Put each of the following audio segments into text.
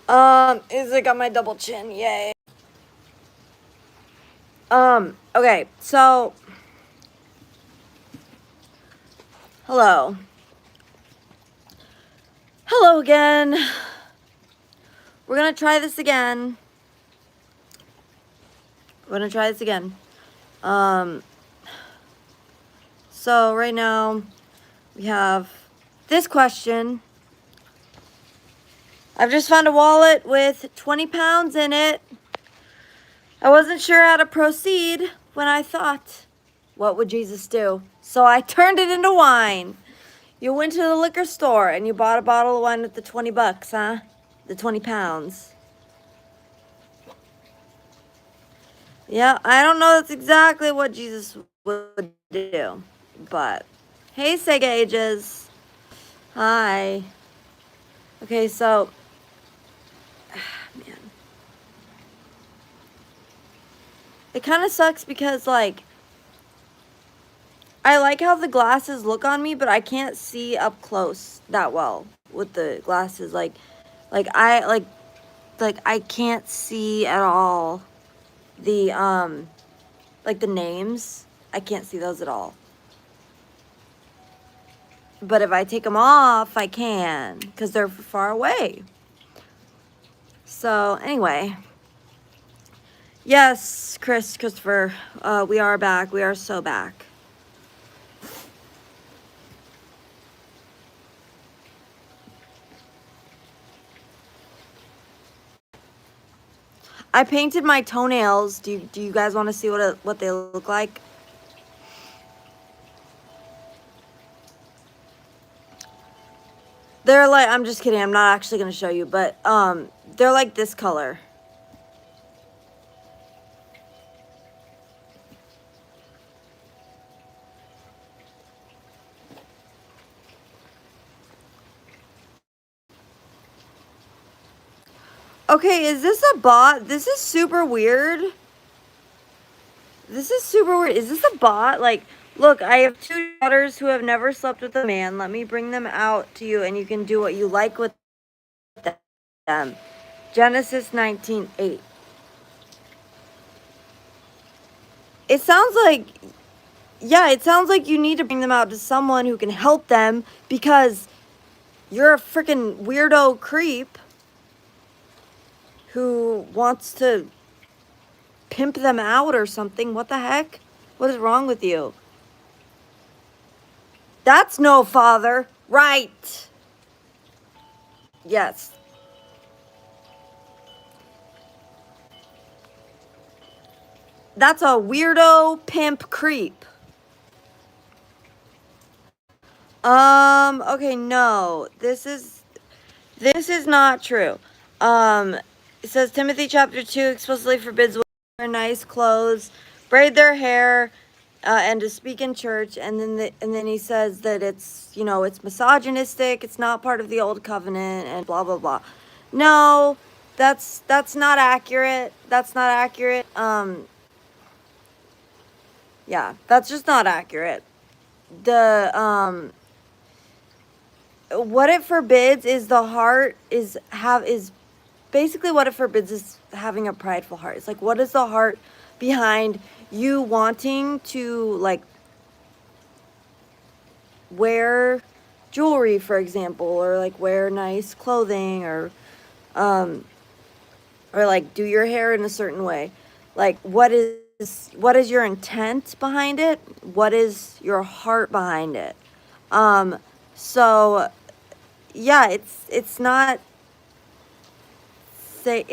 Is I got my double chin, yay. Okay, so hello. Hello again. We're gonna try this again. So right now we have this question. I've just found a wallet with 20 pounds in it. I wasn't sure how to proceed when I thought, what would Jesus do? So I turned it into wine. You went to the liquor store and you bought a bottle of wine with the 20 bucks, huh? The 20 pounds. Yeah, I don't know that's exactly what Jesus would do. But, hey, Sega Ages. Hi. Okay, so, man. It kind of sucks because, like, I like how the glasses look on me, but I can't see up close that well with the glasses. Like I can't see at all the, like the names. I can't see those at all. But if I take them off, I can, because they're far away. So, anyway. Yes, Christopher, we are back. We are so back. I painted my toenails. Do you guys want to see what they look like? They're like, I'm just kidding. I'm not actually going to show you, but they're like this color. Okay, is this a bot? This is super weird. This is super weird. Is this a bot? Like, look, I have 2 daughters who have never slept with a man. Let me bring them out to you and you can do what you like with them. Genesis 19:8. It sounds like, yeah, it sounds like you need to bring them out to someone who can help them because you're a freaking weirdo creep who wants to pimp them out or something. What the heck? What is wrong with you? That's no father. Right. Yes. That's a weirdo pimp creep. Okay, no. This is not true. It says Timothy chapter 2 explicitly forbids women to wear nice clothes, braid their hair, and to speak in church. And then he says that it's, it's misogynistic. It's not part of the old covenant, and blah blah blah. No, that's not accurate. That's not accurate. Yeah, that's just not accurate. The what it forbids is the heart is basically what it forbids is having a prideful heart. It's like, what is the heart behind you wanting to, like, wear jewelry, for example, or like wear nice clothing, or like do your hair in a certain way? Like, what is your intent behind it? What is your heart behind it? So yeah, it's not say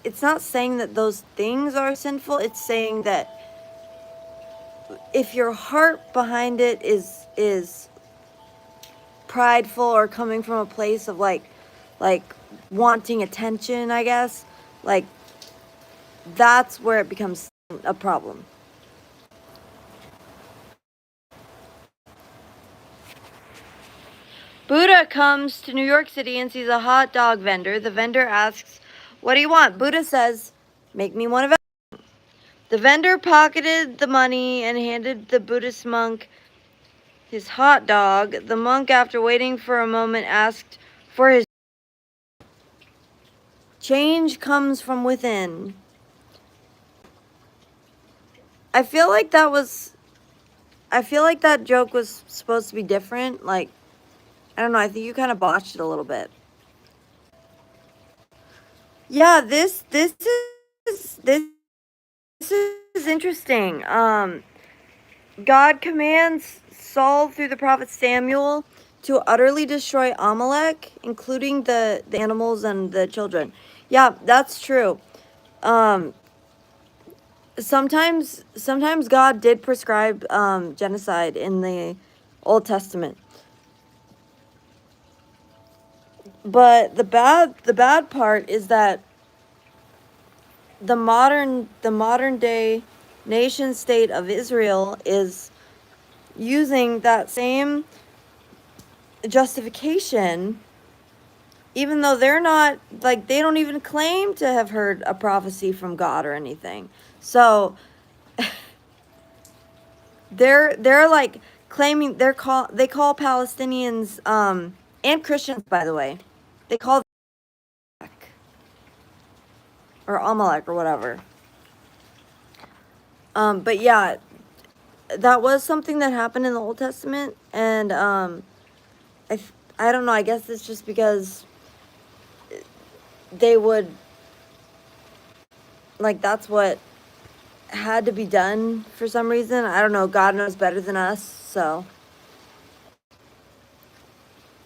it's not saying that those things are sinful. It's saying that if your heart behind it is prideful or coming from a place of like wanting attention, I guess, like, that's where it becomes a problem. Buddha comes to New York City and sees a hot dog vendor. The vendor asks, "What do you want?" Buddha says, "Make me one of them." The vendor pocketed the money and handed the Buddhist monk his hot dog. The monk, after waiting for a moment, asked for his. Change comes from within. I feel like that joke was supposed to be different. Like, I don't know, I think you kind of botched it a little bit. Yeah, this is interesting. God commands Saul through the prophet Samuel to utterly destroy Amalek, including the animals and the children. Yeah, that's true. Sometimes God did prescribe genocide in the Old Testament. But the bad part is that the modern day nation state of Israel is using that same justification, even though they're not, like, they don't even claim to have heard a prophecy from God or anything. So they're like claiming they call Palestinians and Christians, by the way, they call or Amalek or whatever. But yeah, that was something that happened in the Old Testament, and I don't know. I guess it's just because they would, like, that's what had to be done for some reason. I don't know. God knows better than us, so.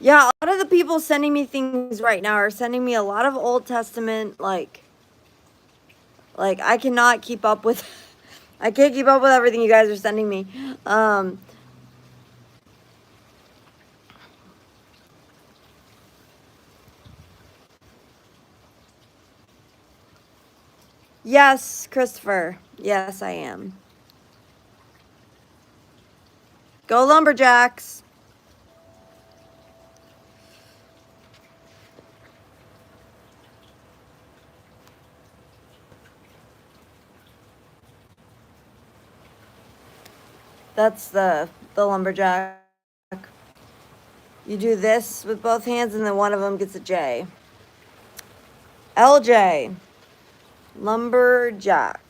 Yeah, a lot of the people sending me things right now are sending me a lot of Old Testament, like I cannot keep up with, I can't keep up with everything you guys are sending me. Yes, Christopher. Yes, I am. Go Lumberjacks. That's the lumberjack. You do this with both hands, and then one of them gets a J. LJ. Lumberjack.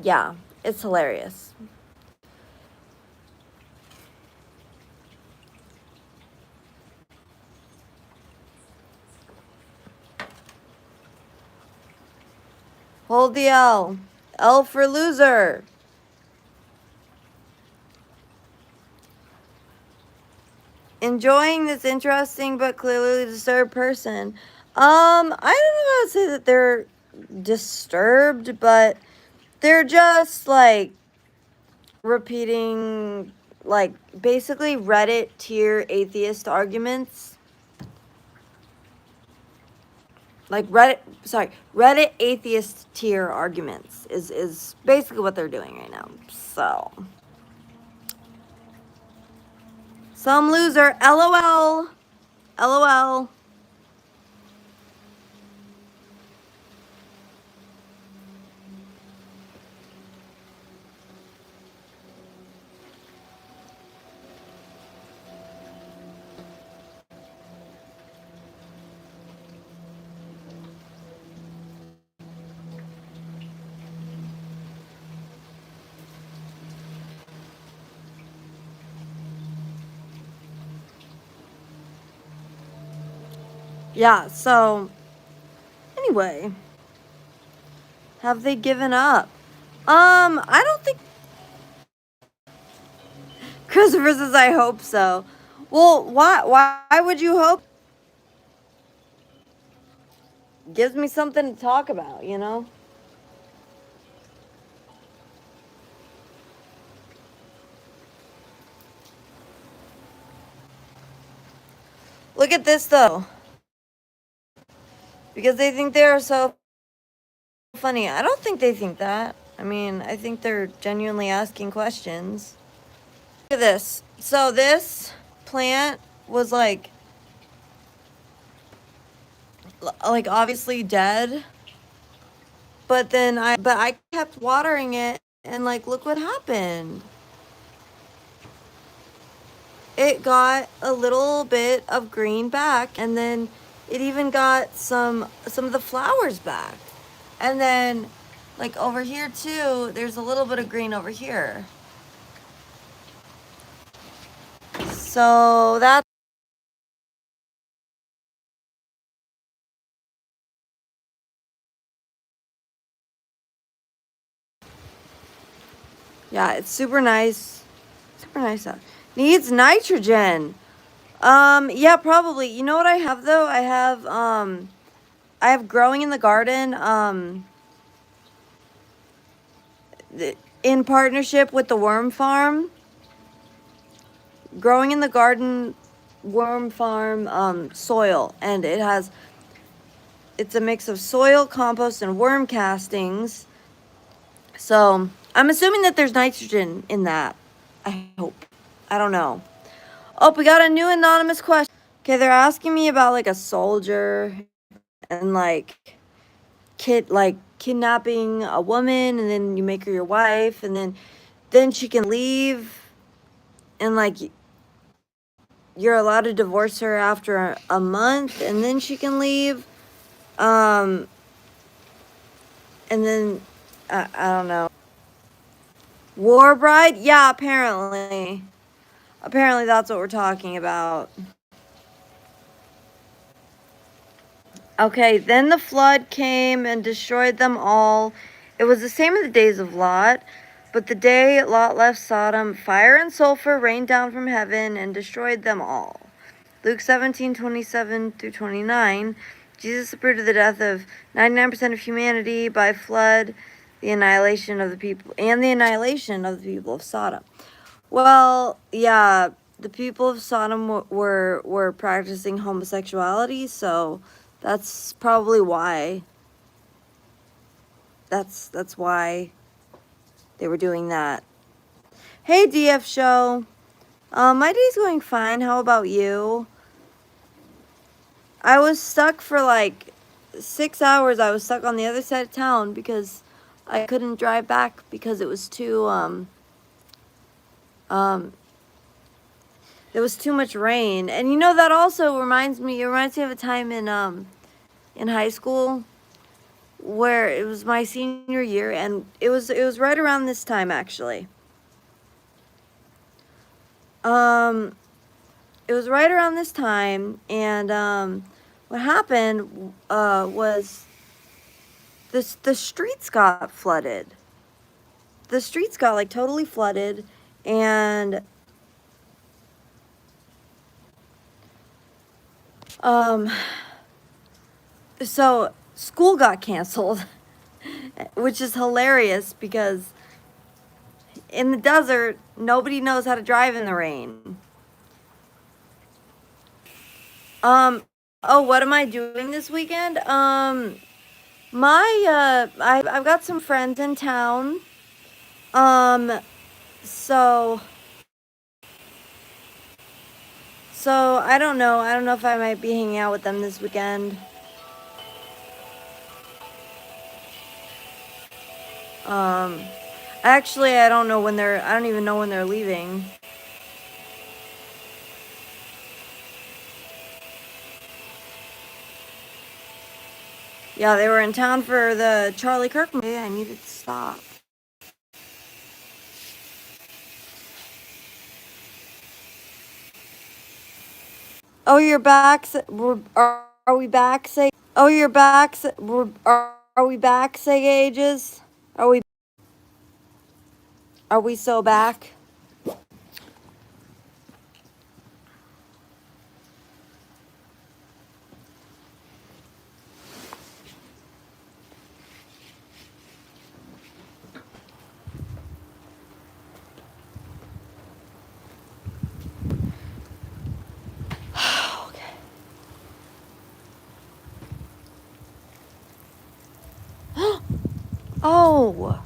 Yeah, it's hilarious. Hold the L. L for loser. Enjoying this interesting but clearly disturbed person. I don't know how to say that they're disturbed, but they're just like repeating, like, basically Reddit tier atheist arguments. Like Reddit atheist tier arguments is basically what they're doing right now. So, some loser, LOL. LOL. Yeah, so anyway, have they given up? I don't think Christopher says I hope so. Well, why would you hope? Gives me something to talk about, you know? Look at this though. Because they think they are so funny. I don't think they think that. I mean, I think they're genuinely asking questions. Look at this. So this plant was like obviously dead. But then I kept watering it, and like, look what happened. It got a little bit of green back, and then it even got some of the flowers back. And then, like over here too, there's a little bit of green over here. So that's, yeah, it's super nice. Super nice out. Needs nitrogen. Yeah, probably. You know what I have though? I have growing in the garden, in partnership with the worm farm. Growing in the garden worm farm, soil, and it's a mix of soil, compost, and worm castings. So I'm assuming that there's nitrogen in that. I hope. I don't know. Oh, we got a new anonymous question. Okay, they're asking me about like a soldier and like kidnapping a woman, and then you make her your wife, and then she can leave, and like you're allowed to divorce her after a month, and then she can leave. And then I don't know. War bride? Yeah, apparently. Apparently that's what we're talking about. Okay, then the flood came and destroyed them all. It was the same in the days of Lot, but the day Lot left Sodom, fire and sulfur rained down from heaven and destroyed them all. Luke 17:27 through 29. Jesus approved of the death of 99% of humanity by flood, the annihilation of the people of Sodom. Well, yeah, the people of Sodom were practicing homosexuality, so that's probably why. That's why they were doing that. Hey, DF show. My day's going fine. How about you? I was stuck for like 6 hours. I was stuck on the other side of town because I couldn't drive back because it was too um there was too much rain. And you know, that also reminds me of a time in high school where it was my senior year, and it was right around this time actually. Um it was right around this time, and what happened was the streets got flooded. The streets got like totally flooded, and um so school got canceled, which is hilarious because in the desert nobody knows how to drive in the rain. Oh, what am I doing this weekend? I've got some friends in town. um so I don't know. I don't know if I might be hanging out with them this weekend. Um, Actually, I don't know when I don't even know when they're leaving. Yeah, they were in town for the Charlie Kirk movie. I needed to stop. Oh, you're back. Are we back? Say. Oh, you're back. Are we back? Say ages. Are we so back? Okay. Oh.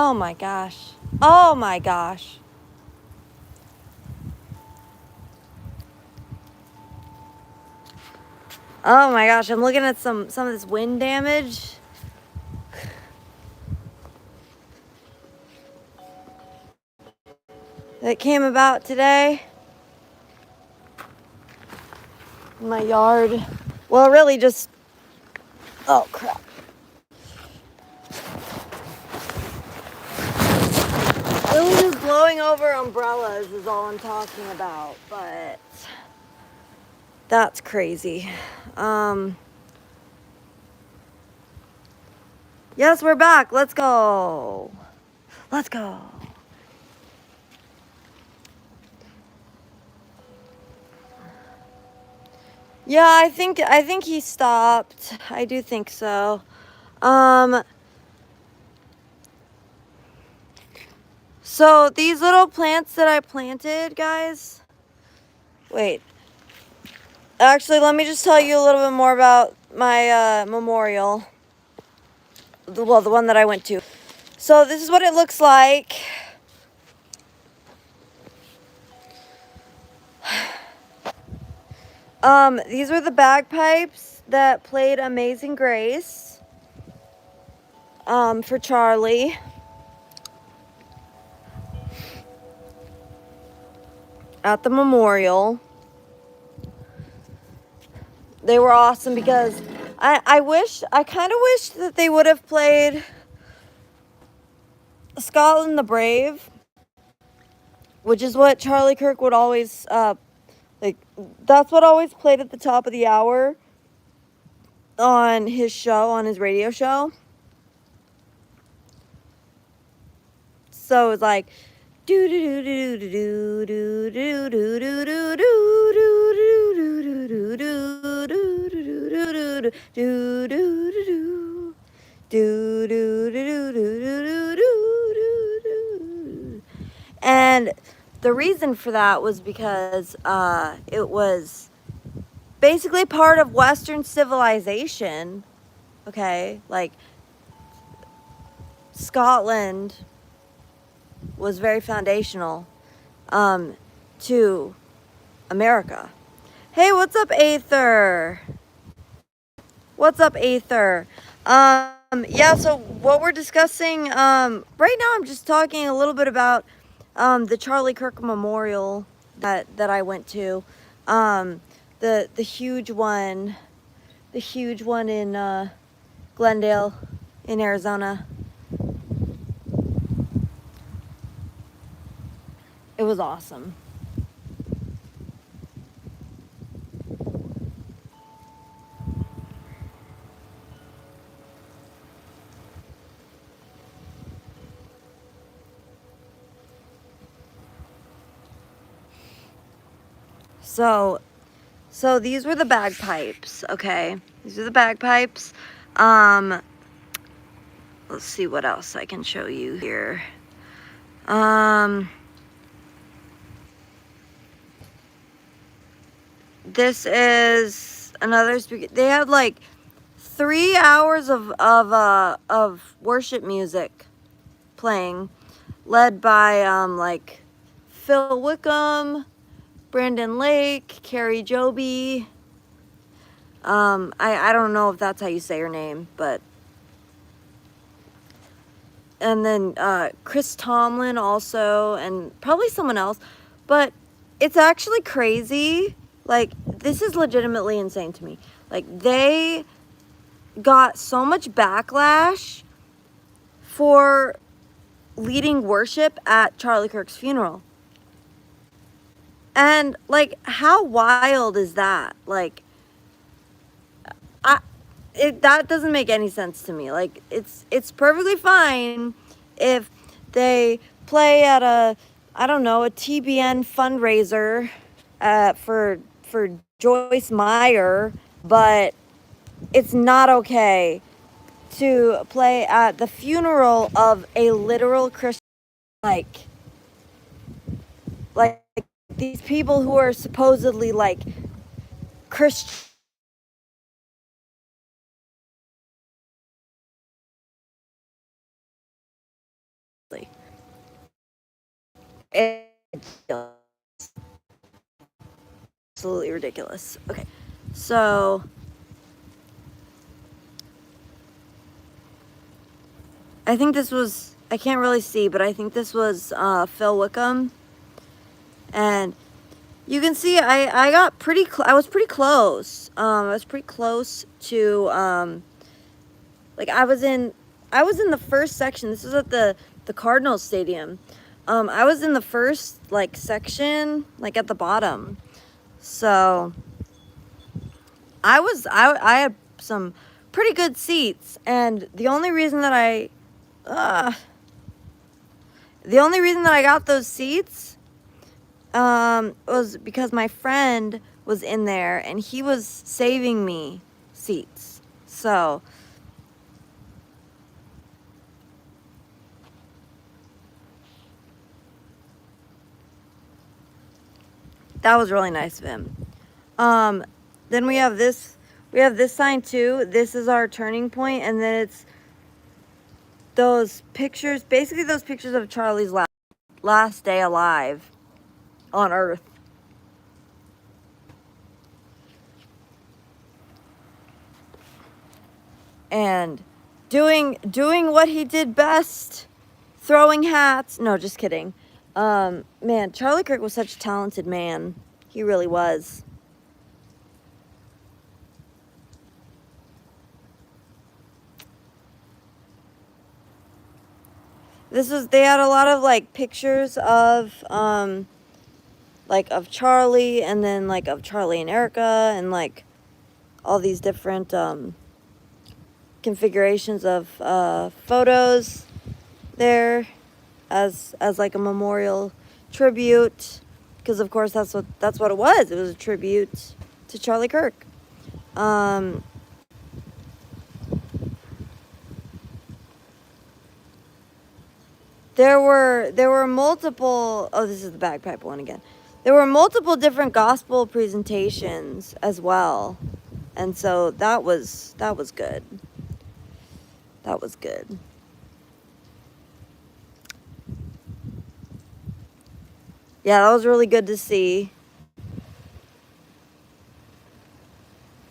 Oh my gosh. Oh my gosh. Oh my gosh. I'm looking at some of this wind damage. that came about today in my yard. Well, really just, oh crap. Really just blowing over umbrellas is all I'm talking about, but that's crazy. Yes, we're back. Let's go. Let's go. Yeah, I think he stopped. I do think so. So these little plants that I planted, guys. Wait. Actually, let me just tell you a little bit more about my memorial. Well, the one that I went to. So this is what it looks like. These were the bagpipes that played Amazing Grace. For Charlie. At the memorial. They were awesome because I kind of wish that they would have played Scotland the Brave, which is what Charlie Kirk would always, that's what always played at the top of the hour on his show, on his radio show. So it's like, do do do do do do do do do do and the reason for that was because it was basically part of Western civilization. Okay, like Scotland was very foundational to America. Hey, what's up, Aether? What's up, Aether? Yeah, so what we're discussing, right now I'm just talking a little bit about the Charlie Kirk Memorial that I went to. The huge one in Glendale in Arizona. It was awesome. So these were the bagpipes, okay? These are the bagpipes. Let's see what else I can show you here. This is another speaker. They had like 3 hours of worship music playing, led by like Phil Wickham, Brandon Lake, Carrie Joby. I don't know if that's how you say her name, but and then Chris Tomlin also, and probably someone else. But it's actually crazy. Like, this is legitimately insane to me. Like, they got so much backlash for leading worship at Charlie Kirk's funeral. And like, how wild is that? Like, that doesn't make any sense to me. Like, it's perfectly fine if they play at a, I don't know, a TBN fundraiser for Joyce Meyer, but it's not okay to play at the funeral of a literal Christian. Like these people who are supposedly like Christian. It's absolutely ridiculous. Okay, so I think this was, I can't really see, but I think this was Phil Wickham And you can see I got I was pretty close. I was pretty close to like I was in the first section. This was at the Cardinals stadium. I was in the first like section, like at the bottom. So I had some pretty good seats, and uh, the only reason that I got those seats was because my friend was in there and he was saving me seats. So that was really nice of him. Um, then we have this sign too. This is our turning point, and then it's those pictures, basically those pictures of Charlie's last day alive on Earth. And doing what he did best, throwing hats. No, just kidding. Man, Charlie Kirk was such a talented man. He really was. They had a lot of like pictures of like of Charlie, and then like of Charlie and Erica, and like all these different configurations of photos there as like a memorial tribute, because of course that's what it was. It was a tribute to Charlie Kirk. There were multiple. Oh, this is the bagpipe one again. There were multiple different gospel presentations as well, and so that was good. That was good. Yeah, that was really good to see.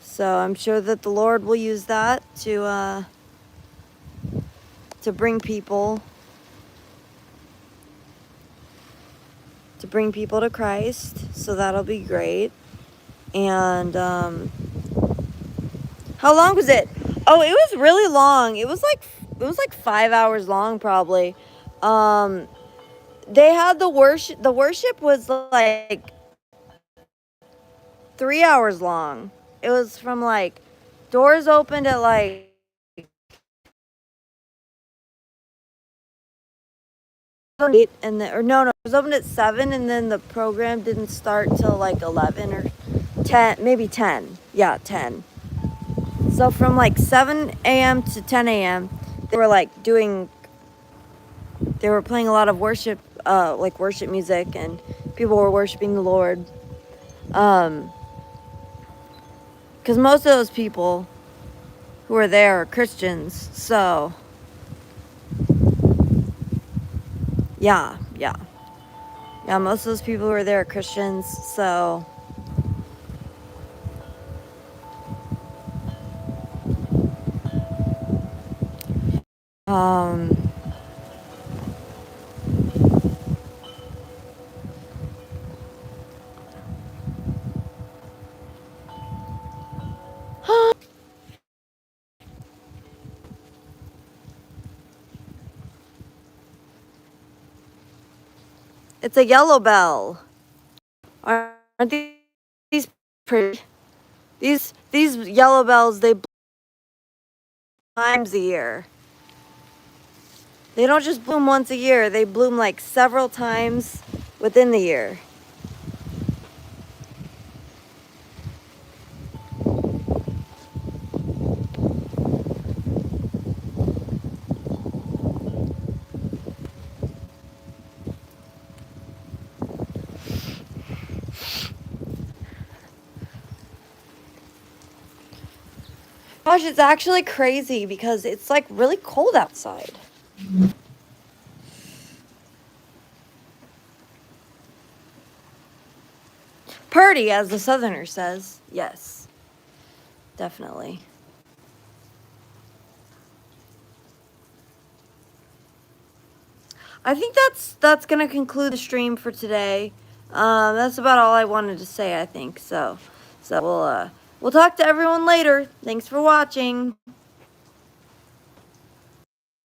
So I'm sure that the Lord will use that to bring people to Christ. So that'll be great. And how long was it? Oh, it was really long. It was like 5 hours long probably. They had the worship. The worship was like 3 hours long. It was from like doors opened at like eight, and then, or no, it was opened at 7, and then the program didn't start till like 11 or 10, maybe 10. Yeah, 10. So from like 7 a.m. to 10 a.m. they were like they were playing a lot of worship, like worship music, and people were worshiping the Lord. Because most of those people who are there are Christians. So yeah, most of those people who are there are Christians. So it's a yellow bell. Aren't these pretty? These yellow bells, they bloom times a year. They don't just bloom once a year. They bloom like several times within the year. Gosh, it's actually crazy because it's like really cold outside. Purdy, as the Southerner says. Yes, definitely. I think that's gonna conclude the stream for today. That's about all I wanted to say, I think. So we'll talk to everyone later. Thanks for watching.